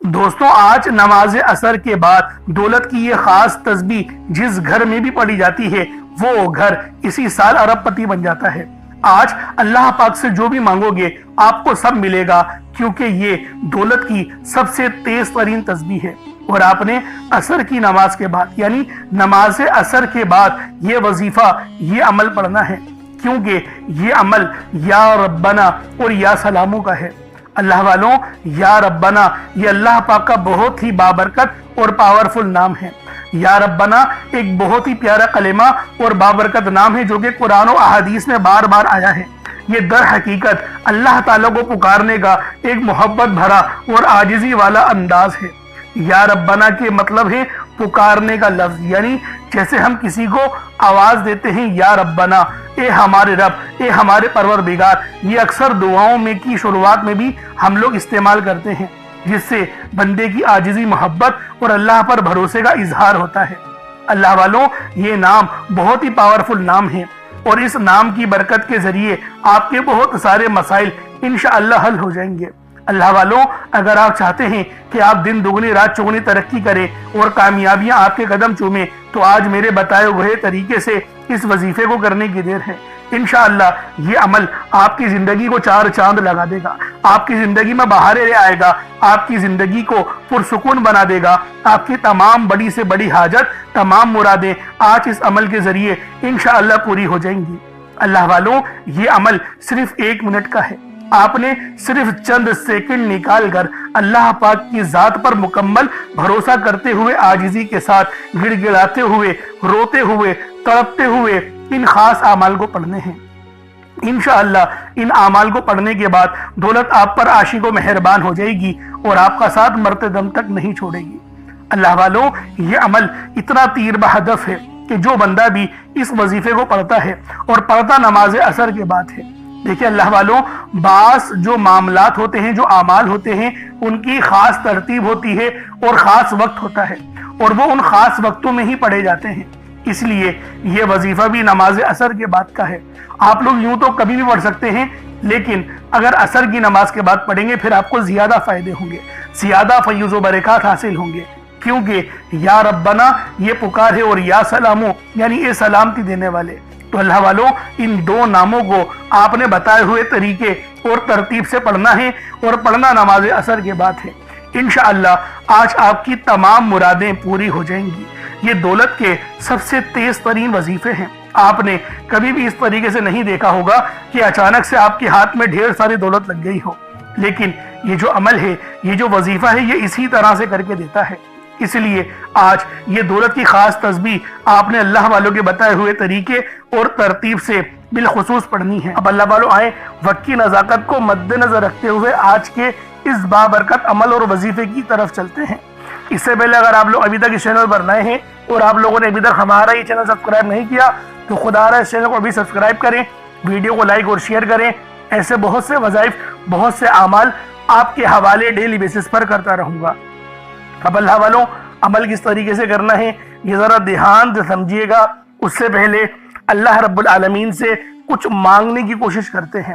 دوستوں، آج نماز عصر کے بعد دولت کی یہ خاص تسبیح جس گھر میں بھی پڑھی جاتی ہے وہ گھر اسی سال ارب پتی بن جاتا ہے۔ آج اللہ پاک سے جو بھی مانگو گے آپ کو سب ملے گا، کیونکہ یہ دولت کی سب سے تیز ترین تسبیح ہے۔ اور آپ نے عصر کی نماز کے بعد یعنی نماز عصر کے بعد یہ وظیفہ، یہ عمل پڑھنا ہے، کیونکہ یہ عمل یا ربنا اور یا سلاموں کا ہے۔ اللہ والوں، یا ربنا یہ اللہ پاک کا بہت ہی بابرکت اور پاورفل نام ہے۔ یا ربنا ایک بہت ہی پیارا کلمہ اور بابرکت نام ہے جو کہ قرآن و احادیث میں بار بار آیا ہے۔ یہ در حقیقت اللہ تعالیٰ کو پکارنے کا ایک محبت بھرا اور عاجزی والا انداز ہے۔ یا ربنا کے مطلب ہے پکارنے کا لفظ، یعنی جیسے ہم کسی کو آواز دیتے ہیں یا ربنا، اے ہمارے رب، اے ہمارے پروردگار، یہ اکثر دعاؤں میں کی شروعات میں بھی ہم لوگ استعمال کرتے ہیں، جس سے بندے کی عاجزی، محبت اور اللہ پر بھروسے کا اظہار ہوتا ہے۔ اللہ والوں، یہ نام بہت ہی پاورفل نام ہے، اور اس نام کی برکت کے ذریعے آپ کے بہت سارے مسائل انشاءاللہ حل ہو جائیں گے۔ اللہ والوں، اگر آپ چاہتے ہیں کہ آپ دن دگنی رات چگنی ترقی کریں اور کامیابیاں آپ کے قدم چومیں، تو آج میرے بتائے ہوئے طریقے سے اس وظیفے کو کرنے کی دیر ہے۔ انشاءاللہ یہ عمل آپ کی زندگی کو چار چاند لگا دے گا، آپ کی زندگی میں بہاریں لے آئے گا، آپ کی زندگی کو پرسکون بنا دے گا، آپ کی تمام بڑی سے بڑی حاجت، تمام مرادیں آج اس عمل کے ذریعے انشاءاللہ پوری ہو جائیں گی۔ اللہ والوں، یہ عمل صرف 1 منٹ کا ہے۔ آپ نے صرف چند سیکنڈ نکال کر اللہ پاک کی ذات پر مکمل بھروسہ کرتے ہوئے، عاجزی کے ساتھ گڑ گڑاتے ہوئے، روتے ہوئے، تڑپتے ہوئے ان خاص اعمال کو پڑھنے ہیں۔ انشاءاللہ ان اعمال کو پڑھنے کے بعد دولت آپ پر عاشق و مہربان ہو جائے گی اور آپ کا ساتھ مرتے دم تک نہیں چھوڑے گی۔ اللہ والوں، یہ عمل اتنا تیر بہدف ہے کہ جو بندہ بھی اس وظیفے کو پڑھتا ہے اور پڑھتا نماز عصر کے بعد ہے، دیکھیں اللہ والوں، بعض جو معاملات ہوتے ہیں، جو اعمال ہوتے ہیں، ان کی خاص ترتیب ہوتی ہے اور خاص وقت ہوتا ہے، اور وہ ان خاص وقتوں میں ہی پڑھے جاتے ہیں۔ اس لیے یہ وظیفہ بھی نماز عصر کے بعد کا ہے۔ آپ لوگ یوں تو کبھی بھی پڑھ سکتے ہیں، لیکن اگر عصر کی نماز کے بعد پڑھیں گے پھر آپ کو زیادہ فائدے ہوں گے، زیادہ فیض و برکات حاصل ہوں گے، کیونکہ یا ربنا یہ پکار ہے اور یا سلامو یعنی اے سلامتی دینے والے۔ تو اللہ والوں، ان 2 ناموں کو آپ نے بتائے ہوئے طریقے اور ترتیب سے پڑھنا ہے، اور پڑھنا نماز عصر کے بعد ہے۔ انشاءاللہ آج آپ کی تمام مرادیں پوری ہو جائیں گی۔ یہ دولت کے سب سے تیز ترین وظیفے ہیں۔ آپ نے کبھی بھی اس طریقے سے نہیں دیکھا ہوگا کہ اچانک سے آپ کے ہاتھ میں ڈھیر ساری دولت لگ گئی ہو، لیکن یہ جو عمل ہے، یہ جو وظیفہ ہے، یہ اسی طرح سے کر کے دیتا ہے۔ اس لیے آج یہ دولت کی خاص تسبیح آپ نے اللہ والوں کے بتائے ہوئے طریقے اور ترتیب سے بالخصوص پڑھنی ہے۔ اب اللہ والوں آئیں، وقت کی نزاکت کو مد نظر رکھتے ہوئے آج کے اس بابرکت عمل اور وظیفے کی طرف چلتے ہیں۔ اس سے پہلے اگر آپ لوگ ابھی تک اس چینل پر نئے ہیں اور آپ لوگوں نے ابھی تک ہمارا یہ چینل سبسکرائب نہیں کیا تو خدا رہا اس چینل کو ابھی سبسکرائب کریں، ویڈیو کو لائک اور شیئر کریں۔ ایسے بہت سے وظائف، بہت سے اعمال آپ کے حوالے ڈیلی بیسس پر کرتا رہوں گا۔ اب اللہ والوں، عمل کس طریقے سے کرنا ہے یہ ذرا دھیان سے سمجھیے گا۔ اس سے پہلے اللہ رب العالمین سے کچھ مانگنے کی کوشش کرتے ہیں،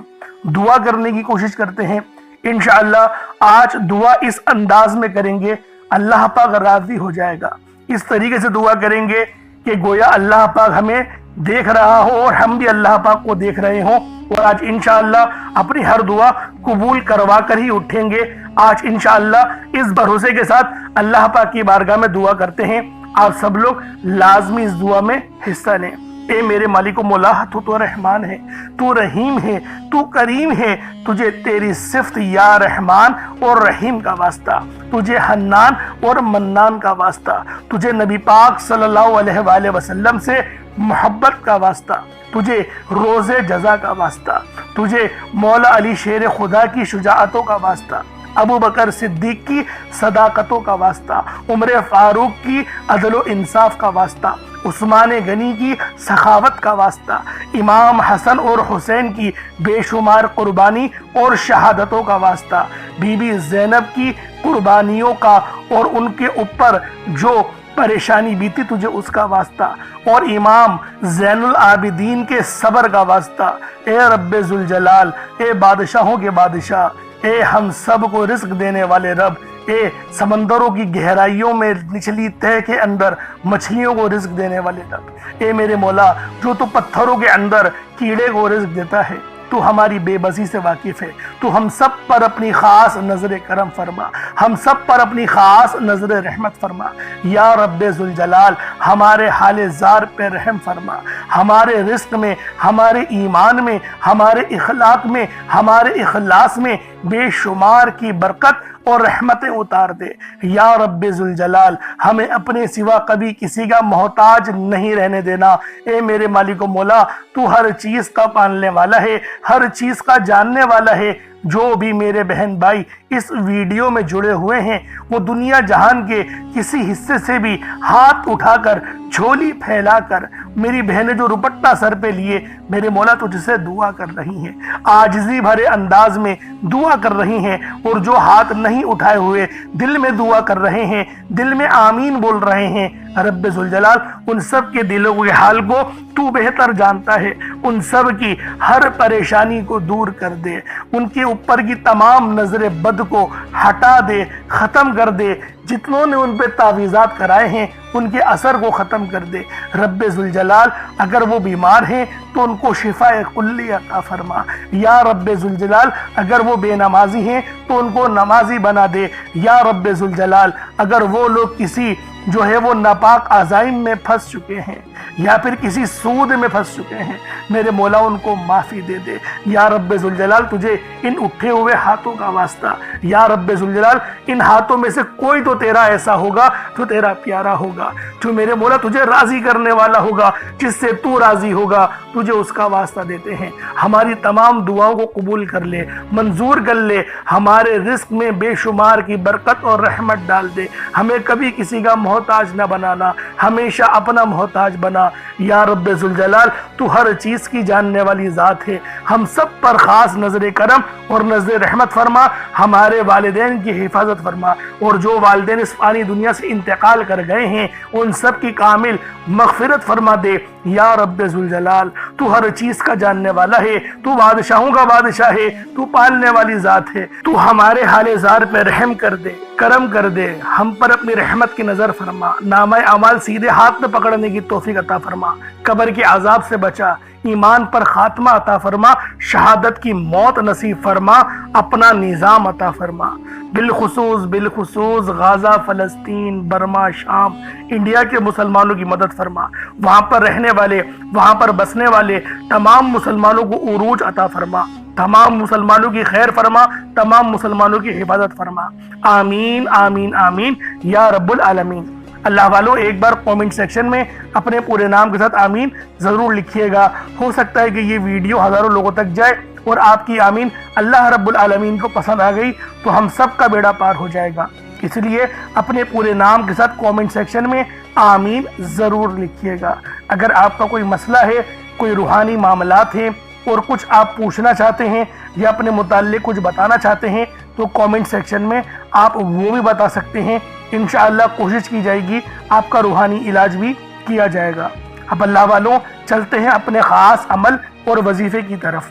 دعا کرنے کی کوشش کرتے ہیں۔ انشاءاللہ آج دعا اس انداز میں کریں گے، اللہ پاک راضی ہو جائے گا۔ اس طریقے سے دعا کریں گے کہ گویا اللہ پاک ہمیں دیکھ رہا ہو اور ہم بھی اللہ پاک کو دیکھ رہے ہوں، اور آج انشاءاللہ اپنی ہر دعا قبول کروا کر ہی اٹھیں گے۔ آج انشاءاللہ اس بھروسے کے ساتھ اللہ پاک کی بارگاہ میں دعا کرتے ہیں۔ آپ سب لوگ لازمی اس دعا میں حصہ لیں۔ اے میرے مالک و مولا، تو رحمان ہے، تو رحیم ہے، تو کریم ہے، تجھے تیری صفت یا رحمان اور رحیم کا واسطہ، تجھے حنان اور منان کا واسطہ، تجھے نبی پاک صلی اللہ علیہ وآلہ وسلم سے محبت کا واسطہ، تجھے روز جزا کا واسطہ، تجھے مولا علی شیر خدا کی شجاعتوں کا واسطہ، ابو بکر صدیق کی صداقتوں کا واسطہ، عمر فاروق کی عدل و انصاف کا واسطہ، عثمان غنی کی سخاوت کا واسطہ، امام حسن اور حسین کی بے شمار قربانی اور شہادتوں کا واسطہ، بی بی زینب کی قربانیوں کا اور ان کے اوپر جو پریشانی بیتی تجھے اس کا واسطہ، اور امام زین العابدین کے صبر کا واسطہ۔ اے رب ذوالجلال، اے بادشاہوں کے بادشاہ، اے ہم سب کو رزق دینے والے رب، اے سمندروں کی گہرائیوں میں نچلی تہہ کے اندر مچھلیوں کو رزق دینے والے رب، اے میرے مولا جو تو پتھروں کے اندر کیڑے کو رزق دیتا ہے، تو ہماری بے بسی سے واقف ہے، تو ہم سب پر اپنی خاص نظر کرم فرما، ہم سب پر اپنی خاص نظر رحمت فرما یا رب ذوالجلال، ہمارے حال زار پہ رحم فرما، ہمارے رزق میں، ہمارے ایمان میں، ہمارے اخلاق میں، ہمارے اخلاص میں بے شمار کی برکت اور رحمتیں اتار دے یا رب ذوالجلال، ہمیں اپنے سوا کبھی کسی کا محتاج نہیں رہنے دینا، اے میرے مالک و مولا تو ہر چیز کا پالنے والا ہے، ہر چیز کا جاننے والا ہے۔ جو بھی میرے بہن بھائی اس ویڈیو میں جڑے ہوئے ہیں وہ دنیا جہان کے کسی حصے سے بھی ہاتھ اٹھا کر، جھولی پھیلا کر، میری بہنیں جو رپٹہ سر پہ لیے میرے مولا تجھ سے دعا کر رہی ہیں، عاجزی بھرے انداز میں دعا کر رہی ہیں، اور جو ہاتھ نہیں اٹھائے ہوئے دل میں دعا کر رہے ہیں، دل میں آمین بول رہے ہیں، رب ذوالجلال ان سب کے دلوں کے حال کو تو بہتر جانتا ہے، ان سب کی ہر پریشانی کو دور کر دے، ان کے اوپر کی تمام نظر بد کو ہٹا دے، ختم کر دے، جتنوں نے ان پہ تعویذات کرائے ہیں ان کے اثر کو ختم کر دے، رب ذوالجلال اگر وہ بیمار ہیں تو ان کو شفاء کلی عطا فرما یا رب ذوالجلال، اگر وہ بے نمازی ہیں تو ان کو نمازی بنا دے یا رب ذوالجلال، اگر وہ لوگ کسی جو ہے وہ ناپاک عزائم میں پھنس چکے ہیں یا پھر کسی سود میں پھنس چکے ہیں، میرے مولا ان کو معافی دے دے یا رب ذوالجلال، تجھے ان اٹھے ہوئے ہاتھوں کا واسطہ یا رب ذوالجلال، ان ہاتھوں میں سے کوئی تو تیرا ایسا ہوگا جو تیرا پیارا ہوگا، جو میرے مولا تجھے راضی کرنے والا ہوگا، جس سے تو راضی ہوگا، تجھے اس کا واسطہ دیتے ہیں، ہماری تمام دعاؤں کو قبول کر لے، منظور کر لے، ہمارے رزق میں بے شمار کی برکت اور رحمت ڈال دے، ہمیں کبھی کسی کا محتاج نہ بنانا، ہمیشہ اپنا محتاج بنا یا رب ذوالجلال، تو ہر چیز کی جاننے والی ذات ہے، ہم سب پر خاص نظر کرم اور نظر رحمت فرما، ہمارے والدین کی حفاظت فرما، اور جو والدین اس فانی دنیا سے انتقال کر گئے ہیں ان سب کی کامل مغفرت فرما دے یا رب ذوالجلال، تو ہر چیز کا جاننے والا ہے، تو بادشاہوں کا بادشاہ ہے، تو پالنے والی ذات ہے، تو ہمارے حال زار پہ رحم کر دے، کرم کر دے، ہم پر اپنی رحمت کی نظر فرما، نامہ اعمال سیدھے ہاتھ میں پکڑنے کی توفیق عطا فرما، قبر کے عذاب سے بچا، ایمان پر خاتمہ عطا فرما، شہادت کی موت نصیب فرما، اپنا نظام عطا فرما، بالخصوص غزہ، فلسطین، برما، شام، انڈیا کے مسلمانوں کی مدد فرما، وہاں پر رہنے والے، وہاں پر بسنے والے تمام مسلمانوں کو عروج عطا فرما، تمام مسلمانوں کی خیر فرما، تمام مسلمانوں کی حفاظت فرما، آمین آمین آمین یا رب العالمین۔ اللہ والوں ایک بار کومنٹ سیکشن میں اپنے پورے نام کے ساتھ آمین ضرور لکھیے گا، ہو سکتا ہے کہ یہ ویڈیو ہزاروں لوگوں تک جائے اور آپ کی آمین اللہ رب العالمین کو پسند آ گئی تو ہم سب کا بیڑا پار ہو جائے گا، اس لیے اپنے پورے نام کے ساتھ کومنٹ سیکشن میں آمین ضرور لکھیے گا۔ اگر آپ کا کوئی مسئلہ ہے، کوئی روحانی معاملات ہیں اور کچھ آپ پوچھنا چاہتے ہیں یا اپنے متعلق کچھ بتانا چاہتے ہیں تو کومنٹ سیکشن میں آپ وہ بھی بتا سکتے ہیں، انشاءاللہ کوشش کی جائے گی آپ کا روحانی علاج بھی کیا جائے گا۔ اب اللہ والوں چلتے ہیں اپنے خاص عمل اور وظیفے کی طرف،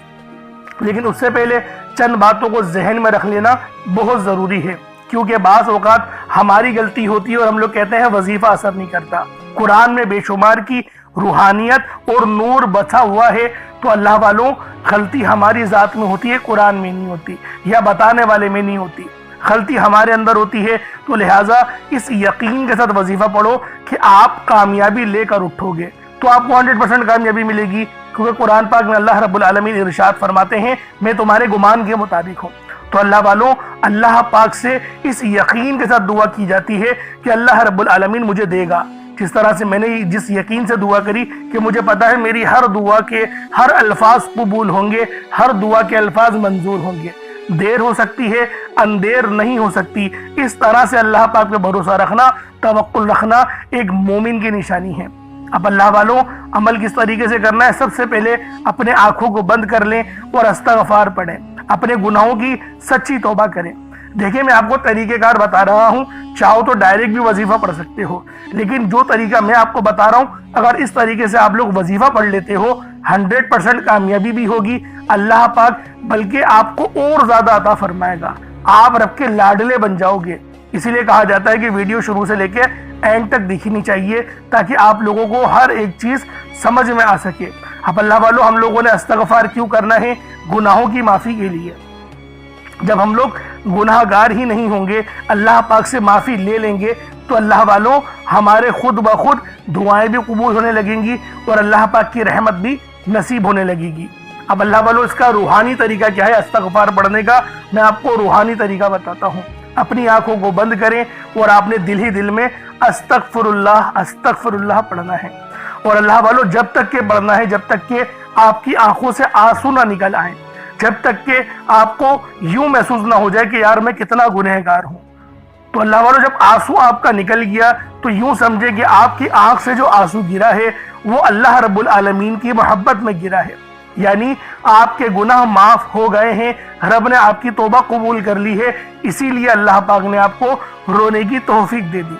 لیکن اس سے پہلے چند باتوں کو ذہن میں رکھ لینا بہت ضروری ہے، کیونکہ بعض اوقات ہماری غلطی ہوتی ہے اور ہم لوگ کہتے ہیں وظیفہ اثر نہیں کرتا۔ قرآن میں بے شمار کی روحانیت اور نور بچا ہوا ہے، تو اللہ والوں غلطی ہماری ذات میں ہوتی ہے، قرآن میں نہیں ہوتی یا بتانے والے میں نہیں ہوتی، غلطی ہمارے اندر ہوتی ہے، تو لہٰذا اس یقین کے ساتھ وظیفہ پڑھو کہ آپ کامیابی لے کر اٹھو گے تو آپ کو 100% کامیابی ملے گی، کیونکہ قرآن پاک میں اللہ رب العالمین ارشاد فرماتے ہیں میں تمہارے گمان کے مطابق ہوں۔ تو اللہ والوں اللہ پاک سے اس یقین کے ساتھ دعا کی جاتی ہے کہ اللہ رب العالمین مجھے دے گا، جس طرح سے میں نے جس یقین سے دعا کری کہ مجھے پتا ہے میری ہر دعا کے ہر الفاظ قبول ہوں گے، ہر دعا کے الفاظ منظور ہوں گے، دیر ہو سکتی ہے اندیر نہیں ہو سکتی، اس طرح سے اللہ پاک پہ بھروسہ رکھنا، توکل رکھنا ایک مومن کی نشانی ہے۔ اب اللہ والوں عمل کس طریقے سے کرنا ہے، سب سے پہلے اپنے آنکھوں کو بند کر لیں اور استغفار پڑھیں، اپنے گناہوں کی سچی توبہ کریں۔ دیکھیں میں آپ کو طریقہ کار بتا رہا ہوں، چاہو تو ڈائریکٹ بھی وظیفہ پڑھ سکتے ہو، لیکن جو طریقہ میں آپ کو بتا رہا ہوں اگر اس طریقے سے آپ لوگ وظیفہ پڑھ لیتے ہو 100% کامیابی بھی ہوگی، اللہ پاک بلکہ آپ کو اور زیادہ عطا فرمائے گا، آپ رب کے لاڈلے بن جاؤ گے، اسی لیے کہا جاتا ہے کہ ویڈیو شروع سے لے کے اینڈ تک دیکھنی چاہیے تاکہ آپ لوگوں کو ہر ایک چیز سمجھ میں آ سکے۔ اب اللہ والوں، ہم لوگوں نے استغفار کیوں کرنا ہے؟ گناہوں کی معافی کے لیے۔ جب ہم لوگ گناہ گار ہی نہیں ہوں گے، اللہ پاک سے معافی لے لیں گے، تو اللہ والوں ہمارے خود بخود دعائیں بھی قبول ہونے لگیں گی اور اللہ پاک کی رحمت بھی نصیب ہونے لگے گی۔ اب اللہ والوں، اس کا روحانی طریقہ کیا ہے استغفار پڑھنے کا؟ میں آپ کو روحانی طریقہ بتاتا ہوں۔ اپنی آنکھوں کو بند کریں اور آپ نے دل ہی دل میں استغفر اللہ پڑھنا ہے۔ اور اللہ والوں، جب تک کہ پڑھنا ہے، جب تک کہ آپ کی آنکھوں سے آنسو نہ نکل آئیں، جب تک کہ آپ کو یوں محسوس نہ ہو جائے کہ یار میں کتنا گنہگار ہوں۔ تو اللہ والوں، جب آنسو آپ کا نکل گیا تو یوں سمجھے کہ آپ کی آنکھ سے جو آنسو گرا ہے وہ اللہ رب العالمین کی محبت میں گرا ہے، یعنی آپ کے گناہ معاف ہو گئے ہیں، رب نے آپ کی توبہ قبول کر لی ہے، اسی لیے اللہ پاک نے آپ کو رونے کی توفیق دے دی۔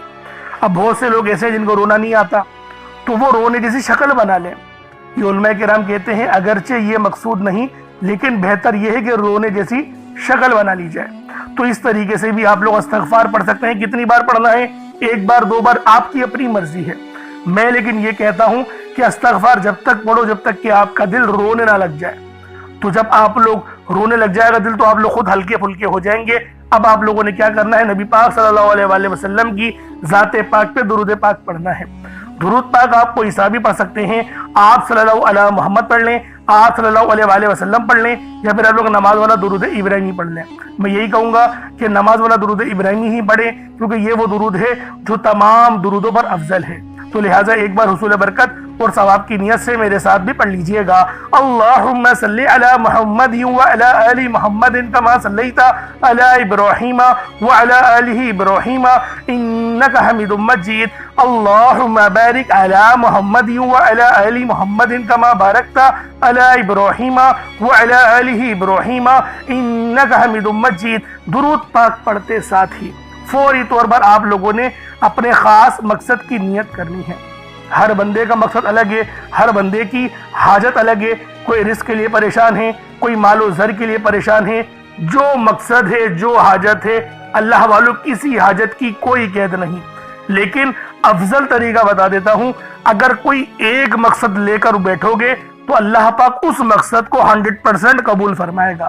اب بہت سے لوگ ایسے ہیں جن کو رونا نہیں آتا، تو وہ رونے جیسی شکل بنا لیں۔ یہ علماء کرام کہتے ہیں اگرچہ یہ مقصود نہیں، لیکن بہتر یہ ہے کہ رونے جیسی شکل بنا لی جائے۔ تو اس طریقے سے بھی آپ لوگ استغفار پڑھ سکتے ہیں۔ کتنی بار پڑھنا ہے؟ 1 بار 2 بار، آپ کی اپنی مرضی ہے۔ میں لیکن یہ کہتا ہوں کہ استغفار جب تک پڑھو جب تک کہ آپ کا دل رونے نہ لگ جائے۔ تو جب آپ لوگ رونے لگ جائے گا دل، تو آپ لوگ خود ہلکے پھلکے ہو جائیں گے۔ اب آپ لوگوں نے کیا کرنا ہے؟ نبی پاک صلی اللہ علیہ وآلہ وسلم کی ذات پاک پہ درود پاک پڑھنا ہے۔ درود پاک آپ کو حسابی پڑھ سکتے ہیں، آپ صلی اللہ علیہ محمد پڑھ لیں، آپ صلی اللہ علیہ وآلہ وسلم پڑھ لیں، یا پھر آپ لوگ نماز والا درود ابراہیمی پڑھ لیں۔ میں یہی کہوں گا کہ نماز والا درود ابراہیمی ہی پڑھیں، کیونکہ یہ وہ درود ہے جو تمام درودوں پر افضل ہے۔ تو لہٰذا ایک بار حصول برکت اور ثواب کی نیت سے میرے ساتھ بھی پڑھ لیجئے گا۔ اللہم صلی علی محمد وعلی آل محمد کما صلیت علی ابراہیم وعلی آل ابراہیم انک حمید مجید۔ اللہم بارک علی محمد وعلی آل محمد کما بارکت علی ابراہیم وعلی آل ابراہیم انک حمید مجید۔ درود پاک پڑھتے ساتھ ہی فوری طور پر آپ لوگوں نے اپنے خاص مقصد کی نیت کرنی ہے۔ ہر بندے کا مقصد الگ ہے، ہر بندے کی حاجت الگ ہے۔ کوئی رزق کے لیے پریشان ہے، کوئی مال و زر کے لیے پریشان ہے۔ جو مقصد ہے، جو حاجت ہے، اللہ والوں کسی حاجت کی کوئی قید نہیں، لیکن افضل طریقہ بتا دیتا ہوں۔ اگر کوئی ایک مقصد لے کر بیٹھو گے تو اللہ پاک اس مقصد کو 100% قبول فرمائے گا۔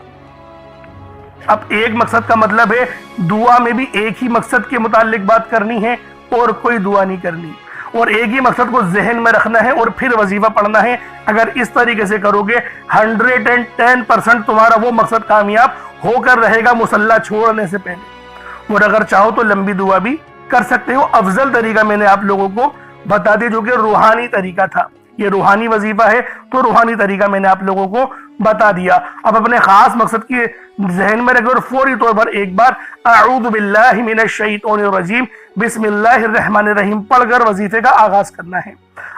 اب ایک مقصد کا مطلب ہے دعا میں بھی ایک ہی مقصد کے متعلق بات کرنی ہے اور کوئی دعا نہیں کرنی، اور ایک ہی مقصد کو ذہن میں رکھنا ہے اور پھر وظیفہ پڑھنا ہے۔ اگر اس طریقے سے کرو گے 110% تمہارا وہ مقصد کامیاب ہو کر رہے گا مصلی چھوڑنے سے پہلے۔ اور اگر چاہو تو لمبی دعا بھی کر سکتے ہو۔ افضل طریقہ میں نے آپ لوگوں کو بتا دیا جو کہ روحانی طریقہ تھا۔ یہ روحانی وظیفہ ہے تو روحانی طریقہ میں نے آپ لوگوں کو بتا دیا۔ اب اپنے خاص مقصد کی ذہن میں رکھیں اور فوری طور پر ایک بار اعوذ باللہ من الشیطان الرجیم بسم اللہ الرحمن الرحیم پڑھ کر وظیفے کا آغاز کرنا ہے۔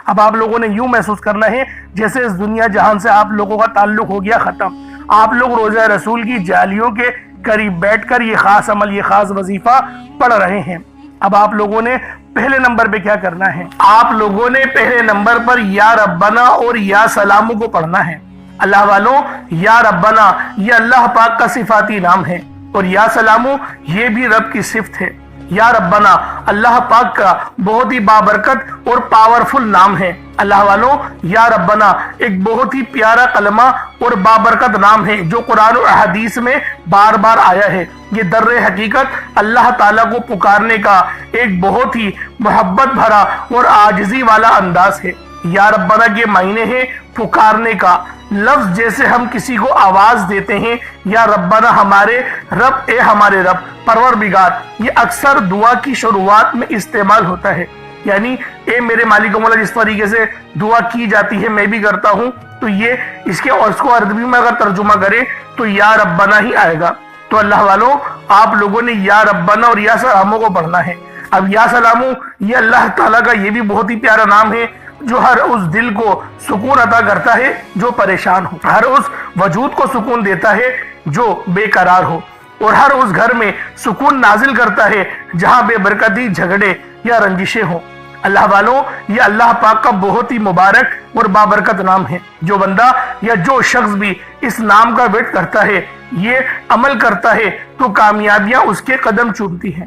اب آپ لوگوں نے یوں محسوس کرنا ہے جیسے اس دنیا جہان سے آپ لوگوں کا تعلق ہو گیا ختم۔ آپ لوگ روزہ رسول کی جالیوں کے قریب بیٹھ کر یہ خاص عمل، یہ خاص وظیفہ پڑھ رہے ہیں۔ اب آپ لوگوں نے پہلے نمبر پہ کیا کرنا ہے؟ آپ لوگوں نے پہلے نمبر پر یا ربنا اور یا سلامو کو پڑھنا ہے۔ اللہ والوں، یا ربنا یہ اللہ پاک کا صفاتی نام ہے، اور یا سلامو یہ بھی رب کی صفت ہے۔ یا ربنا اللہ پاک کا بہت ہی بابرکت اور پاورفل نام ہے۔ اللہ والوں، یا ربنا ایک بہت ہی پیارا کلمہ اور بابرکت نام ہے جو قرآن و حدیث میں بار بار آیا ہے۔ یہ در حقیقت اللہ تعالیٰ کو پکارنے کا ایک بہت ہی محبت بھرا اور عاجزی والا انداز ہے۔ یا ربنا کے معنی ہے پکارنے کا، لفظ جیسے ہم کسی کو آواز دیتے ہیں یا ربنا ہمارے رب، اے ہمارے رب، پروردگار، یہ اکثر دعا کی شروعات میں استعمال ہوتا ہے۔ یعنی اے میرے مالک و مولا جس طریقے سے دعا کی جاتی ہے میں بھی کرتا ہوں، تو یہ اس کو عربی میں اگر ترجمہ کرے تو یا ربنا ہی آئے گا۔ تو اللہ والوں، آپ لوگوں نے یا ربنا اور یا سلامو کو پڑھنا ہے۔ اب یا سلامو یہ اللہ تعالیٰ کا یہ بھی بہت ہی پیارا نام ہے جو ہر اس دل کو سکون عطا کرتا ہے جو پریشان ہو، ہر اس وجود کو سکون دیتا ہے جو بے قرار ہو، اور ہر اس گھر میں سکون نازل کرتا ہے جہاں بے برکتی، جھگڑے یا رنجشیں ہوں۔ اللہ والوں، یہ اللہ پاک کا بہت ہی مبارک اور بابرکت نام ہے۔ جو بندہ یا جو شخص بھی اس نام کا ورد کرتا ہے، یہ عمل کرتا ہے، تو کامیابیاں اس کے قدم چومتی ہیں۔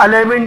11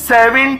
7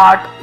8,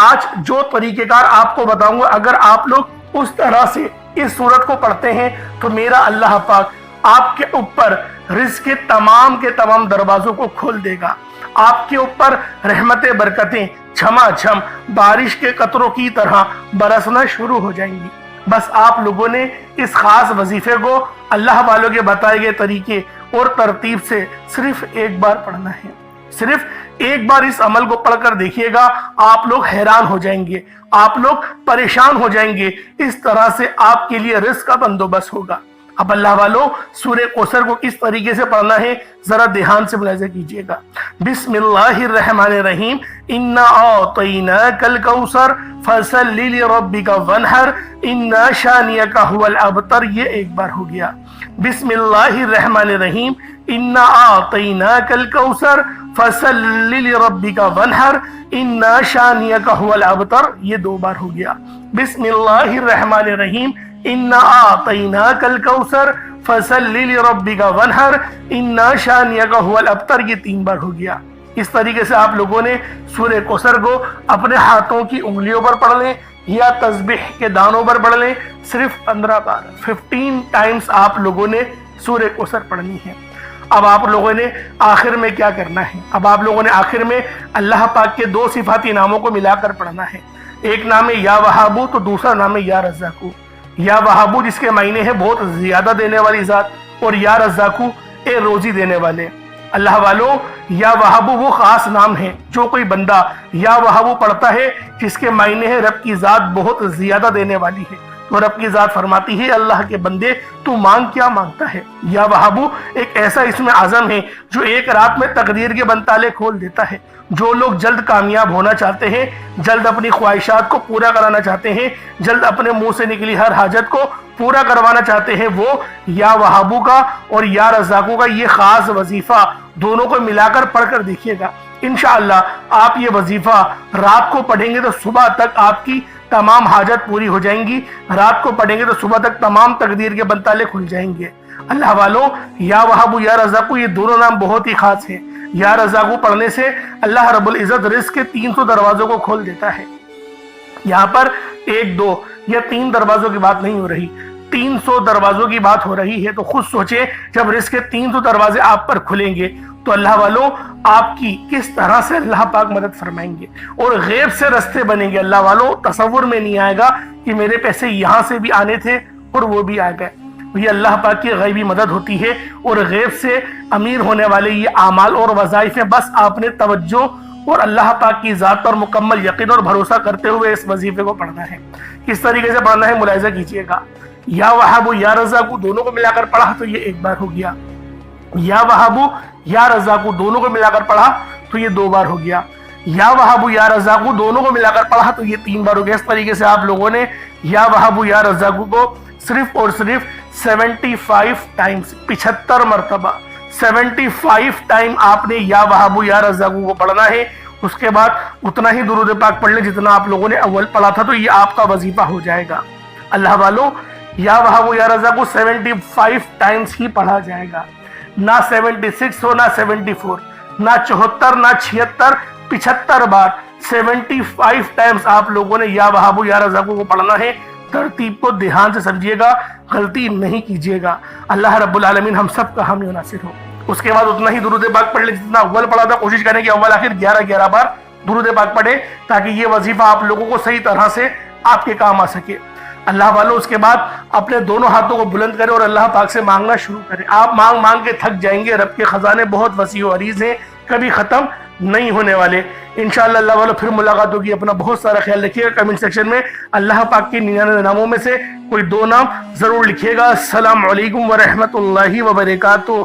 آج جو طریقہ کار آپ کو بتاؤں گا، اگر آپ لوگ اس طرح سے اس سورت کو پڑھتے ہیں تو میرا اللہ پاک آپ کے اوپر رزق کے تمام دروازوں کو کھول دے گا. آپ کے اوپر رحمتیں برکتیں جھما جھم بارش کے قطروں کی طرح برسنا شروع ہو جائیں گی. بس آپ لوگوں نے اس خاص وظیفے کو اللہ والوں کے بتائے گئے طریقے اور ترتیب سے صرف ایک بار پڑھنا ہے. صرف ایک بار اس عمل کو پڑھ کر دیکھیے گا، آپ لوگ حیران ہو جائیں گے، آپ لوگ پریشان ہو جائیں گے. اس طرح سے آپ کے لیے رزق کا بندوبست ہوگا. اب اللہ والوں سورہ کوثر کو کس طریقے سے پڑھنا ہے ذرا دھیان سے ملاحظہ کیجئے گا. بسم اللہ الرحمن الرحیم. انا اعطیناک الکوثر فصل لربک وانحر ان شانئک هو الابتر. یہ ایک بار ہو گیا. بسم اللہ الرحمن الرحیم. انا اعطیناک الکوثر فصل لربک وانحر ان شانئک هو الابتر. یہ دو بار ہو گیا. بسم اللہ الرحمن الرحیم. انا اعطیناک الکوثر فصل لربک وانحر ان شانئک هو الابتر. یہ تین بار ہو گیا. اس طریقے سے آپ لوگوں نے سورہ کوثر کو اپنے ہاتھوں کی انگلیوں پر پڑھ لیں یا تسبیح کے دانوں پر پڑھ لیں. صرف 15 بار 15 ٹائمز آپ لوگوں نے سورہ کوثر پڑھنی ہے. اب آپ لوگوں نے آخر میں کیا کرنا ہے؟ اب آپ لوگوں نے آخر میں اللہ پاک کے دو صفاتی ناموں کو ملا کر پڑھنا ہے. ایک نام ہے یا وہابو تو دوسرا نام ہے یا رزاقو. یا وہابو جس کے معنی ہے بہت زیادہ دینے والی ذات، اور یا رزاقو اے روزی دینے والے. اللہ والوں یا وہابو وہ خاص نام ہے جو کوئی بندہ یا وہابو پڑھتا ہے جس کے معنی ہے رب کی ذات بہت زیادہ دینے والی ہے. تو رب کی ذات فرماتی ہے اللہ کے بندے تو مانگ کیا مانگتا ہے. یا وہابو ایک ایسا اسم اعظم ہے جو ایک رات میں تقدیر کے بند تالے کھول دیتا ہے. جو لوگ جلد کامیاب ہونا چاہتے ہیں، جلد اپنی خواہشات کو پورا کرانا چاہتے ہیں، جلد اپنے منہ سے نکلی ہر حاجت کو پورا کروانا چاہتے ہیں، وہ یا وہابو کا اور یا رزاقو کا یہ خاص وظیفہ دونوں کو ملا کر پڑھ کر دیکھیے گا. انشاءاللہ آپ یہ وظیفہ رات کو پڑھیں گے تو صبح تک آپ کی تمام حاجت پوری ہو جائیں گی. رات کو پڑھیں گے تو صبح تک تمام تقدیر کے بند تالے کھل جائیں گے. اللہ والوں یا وہابو یا رزاقو یہ دونوں نام بہت ہی خاص ہیں. یا رزاقو پڑھنے سے اللہ رب العزت رزق کے 300 دروازوں کو کھول دیتا ہے. یہاں پر 1 2 یا 3 دروازوں کی بات نہیں ہو رہی، 300 دروازوں کی بات ہو رہی ہے. تو خود سوچیں جب رزق کے 300 دروازے آپ پر کھلیں گے تو اللہ والوں آپ کی کس طرح سے اللہ پاک مدد فرمائیں گے اور غیب سے رستے بنیں گے. اللہ والوں تصور میں نہیں آئے گا کہ میرے پیسے یہاں سے بھی آنے تھے اور وہ بھی آ گئے. یہ اللہ پاک کی غیبی مدد ہوتی ہے اور غیب سے امیر ہونے والے یہ اعمال اور وظائف ہیں. بس آپ نے توجہ اور اللہ پاک کی ذات پر مکمل یقین اور بھروسہ کرتے ہوئے اس وظیفے کو پڑھنا ہے. کس طریقے سے پڑھنا ہے ملاحظہ کیجئے گا. یا وہابو یا رزاقو دونوں کو ملا کر پڑھا تو یہ ایک بار ہو گیا. یا وہابو یا رزاقو دونوں کو ملا کر پڑھا تو یہ 2 بار ہو گیا. یا وہابو یا رزاقو دونوں کو ملا کر پڑھا تو یہ 3 بار ہو گیا. اس طریقے سے آپ لوگوں نے یا وہابو یا رزاقو کو صرف اور صرف 75 ٹائمز 75 مرتبہ 75 ٹائم آپ نے یا وہابو یا رزاقو کو پڑھنا ہے. اس کے بعد اتنا ہی درود پاک پڑھ لیں جتنا آپ لوگوں نے اول پڑھا تھا تو یہ آپ کا وظیفہ ہو جائے گا. اللہ والوں یا وہابو یا رزاقو 75 ٹائمز ہی پڑھا جائے گا. نہ 76 ہو، نہ 74، نہ 74، نہ 76، 75 بار 75 ٹائمز آپ لوگوں نے یا وہابو یا رزاقو کو پڑھنا ہے. ترتیب کو دھیان سے سمجھیے گا، غلطی نہیں کیجیے گا. اللہ رب العالمین ہم سب کا حامی و ناصر ہو. اس کے بعد اتنا ہی درود پاک پڑھ لیں جتنا اول پڑھا تھا. کوشش کریں کہ اول آخر 11 بار درود پاک پڑھیں تاکہ یہ وظیفہ آپ لوگوں کو صحیح طرح سے آپ کے کام آ سکے. اللہ والوں اس کے بعد اپنے دونوں ہاتھوں کو بلند کریں اور اللہ پاک سے مانگنا شروع کریں. آپ مانگ مانگ کے تھک جائیں گے. رب کے خزانے بہت وسیع و عریض ہیں، کبھی ختم نہیں ہونے والے. انشاءاللہ اللہ والوں پھر ملاقات ہوگی. اپنا بہت سارا خیال رکھیے گا. کمنٹ سیکشن میں اللہ پاک کے 99 ناموں میں سے کوئی 2 نام ضرور لکھیے گا. السلام علیکم ورحمۃ اللہ وبرکاتہ.